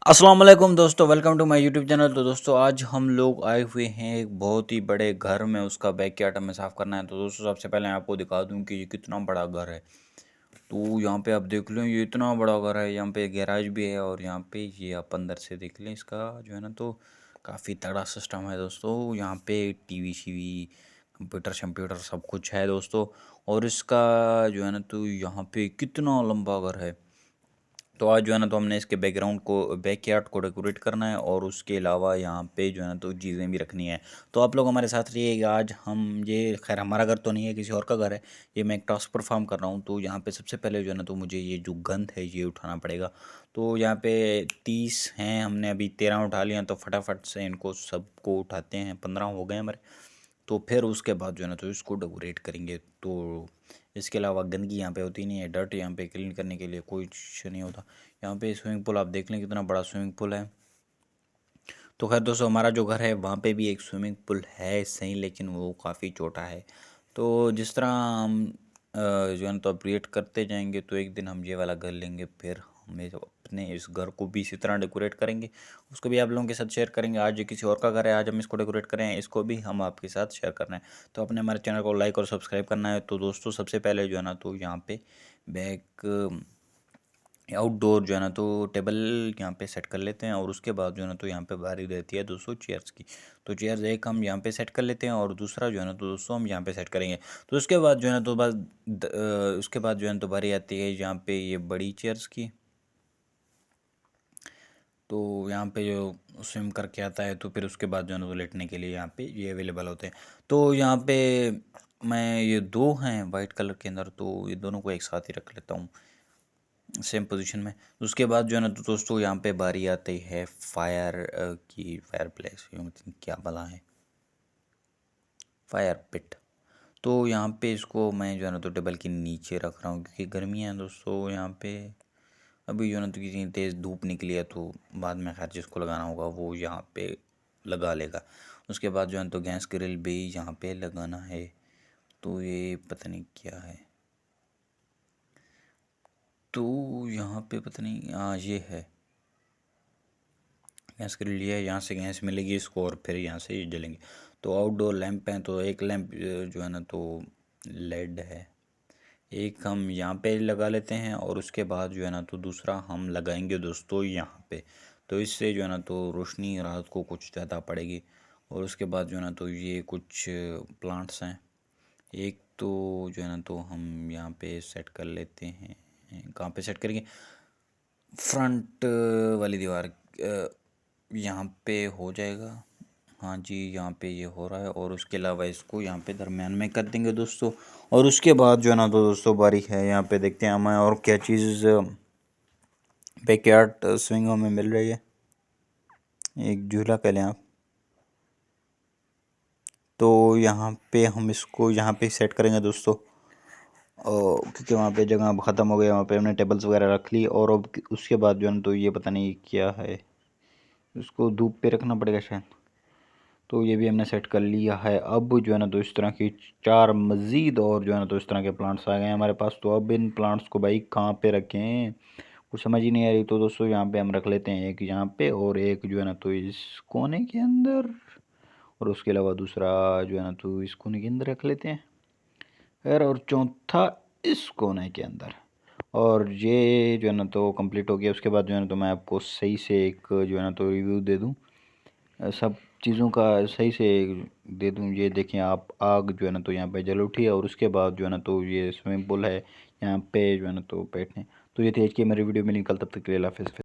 अस्सलाम वालेकुम दोस्तों, welcome to my YouTube channel. तो दोस्तों आज हम लोग आए हुए हैं एक बहुत ही बड़े घर में, उसका बैकयार्ड हमें साफ़ करना है। तो दोस्तों सबसे पहले आपको दिखा दूं कि ये कितना बड़ा घर है। तो यहाँ पे आप देख लो, ये इतना बड़ा घर है। यहाँ पे गैराज भी है और यहाँ पे ये आप अंदर से देख लें, इसका जो है ना तो काफ़ी तगड़ा सिस्टम है दोस्तों। यहाँ पे टीवी शीवी, कंप्यूटर शम्प्यूटर सब कुछ है दोस्तों। और इसका जो है ना तो यहाँ पे कितना लंबा घर है। तो आज जो है ना तो हमने इसके बैकग्राउंड को, बैकयार्ड को डेकोरेट करना है और उसके अलावा यहाँ पे जो है ना तो चीज़ें भी रखनी है। तो आप लोग हमारे साथ रहिएगा। आज हम ये, खैर हमारा घर तो नहीं है, किसी और का घर है। ये मैं एक टास्क परफॉर्म कर रहा हूँ। तो यहाँ पे सबसे पहले जो है ना तो मुझे ये जो गंद है ये उठाना पड़ेगा। तो यहाँ पे 30 हैं, हमने अभी 13 उठा लिया। तो फटाफट से इनको सबको उठाते हैं, 15 हो गए हमारे। तो फिर उसके बाद जो है ना तो इसको डेकोरेट करेंगे। तो इसके अलावा गंदगी यहाँ पे होती नहीं है, डर्ट यहाँ पे क्लीन करने के लिए कोई कुछ नहीं होता। यहाँ पे स्विमिंग पूल आप देख लें, कितना बड़ा स्विमिंग पूल है। तो खैर दोस्तों, हमारा जो घर है वहाँ पे भी एक स्विमिंग पूल है सही, लेकिन वो काफ़ी छोटा है। तो जिस तरह हम जो है ना तो अपग्रेड करते जाएंगे, तो एक दिन हम ये वाला घर लेंगे, फिर हमें अपने इस घर को भी इसी तरह डेकोरेट करेंगे। उसको भी आप लोगों के साथ शेयर करेंगे। आज ये किसी और का घर है, आज हम इसको डेकोरेट करें, इसको भी हम आपके साथ शेयर करना है। तो अपने हमारे चैनल को लाइक और सब्सक्राइब करना है। तो दोस्तों सबसे पहले जो है ना तो यहाँ पे बैक आउटडोर जो है ना तो टेबल यहाँ पे सेट कर लेते हैं। और उसके बाद जो है ना तो यहाँ पे बारी रहती है दोस्तों चेयर्स की। तो चेयर्स एक हम यहाँ पे सेट कर लेते हैं और दूसरा जो है ना तो दोस्तों हम यहाँ पे सेट करेंगे। तो उसके बाद जो है ना तो उसके बाद जो है ना तो बारी आती है यहाँ पे ये बड़ी चेयर्स की। तो यहाँ पे जो स्विम करके आता है, तो फिर उसके बाद जो है ना तो लेटने के लिए यहाँ पे ये अवेलेबल होते हैं। तो यहाँ पे मैं, ये दो हैं वाइट कलर के अंदर, तो ये दोनों को एक साथ ही रख लेता हूँ सेम पोजीशन में। उसके बाद जो है ना तो दोस्तों यहाँ पे बारी आती है फायर की, फायर प्लेस क्या भला है, फायर पिट। तो यहाँ पे इसको मैं जो है ना तो टेबल के नीचे रख रहा हूँ, क्योंकि गर्मियाँ हैं दोस्तों यहाँ पे। अभी जो है ना तो किसी तेज़ धूप निकली है, तो बाद में खैर जिसको लगाना होगा वो यहाँ पे लगा लेगा। उसके बाद जो है तो गैस ग्रिल भी यहाँ पे लगाना है। तो ये पता नहीं क्या है, तो यहाँ पे पता नहीं, हाँ ये है गैस के लिए। यहाँ से गैस मिलेगी इसको और फिर यहाँ से ये जलेंगे। तो आउटडोर लैंप हैं, तो एक लैंप जो है ना तो लेड है, एक हम यहाँ पे लगा लेते हैं। और उसके बाद जो है ना तो दूसरा हम लगाएंगे दोस्तों यहाँ पे। तो इससे जो है ना तो रोशनी रात को कुछ ज़्यादा पड़ेगी। और उसके बाद जो है ना तो ये कुछ प्लांट्स हैं। एक तो जो है ना तो हम यहाँ पे सेट कर लेते हैं, कहाँ पे सेट करेंगे, फ्रंट वाली दीवार यहाँ पे हो जाएगा। हाँ जी, यहाँ पे ये हो रहा है। और उसके अलावा इसको यहाँ पे दरमियान में कर देंगे दोस्तों। और उसके बाद जो है ना तो दोस्तों बारी है, यहाँ पे देखते हैं हमें और क्या चीज़ बैकयार्ड स्विंगों में मिल रही है। एक झूला कह लें आप। तो यहाँ पे हम इसको यहाँ पे सेट करेंगे दोस्तों, क्योंकि वहाँ पे जगह अब ख़त्म हो गई, वहाँ पे हमने टेबल्स वगैरह रख ली। और अब उसके बाद जो है ना तो ये पता नहीं क्या है, इसको धूप पे रखना पड़ेगा शायद। तो ये भी हमने सेट कर लिया है। अब जो है ना तो इस तरह की चार मज़ीद और जो है ना तो इस तरह के प्लांट्स आ गए हैं हमारे पास। तो अब इन प्लांट्स को भाई कहाँ पे रखें, कुछ समझ ही नहीं आ रही। तो दोस्तों यहाँ पे हम रख लेते हैं, एक यहाँ पे और एक जो है ना तो इस कोने के अंदर, और उसके अलावा दूसरा जो है ना तो इस कोने के अंदर रख लेते हैं खैर, और चौथा इस कोने के अंदर। और ये जो है ना तो कंप्लीट हो गया। उसके बाद जो है ना तो मैं आपको सही से एक जो है ना तो रिव्यू दे दूँ, सब चीज़ों का सही से दे दूँ। ये देखें आप, आग जो है ना तो यहाँ पे जल उठी है। और उसके बाद जो है ना तो ये स्विमिंग पूल है यहाँ पे जो है ना तो बैठने। तो ये थी आज की मेरी वीडियो में, निकल तब तक के लिए अल्लाह हाफ़िज़।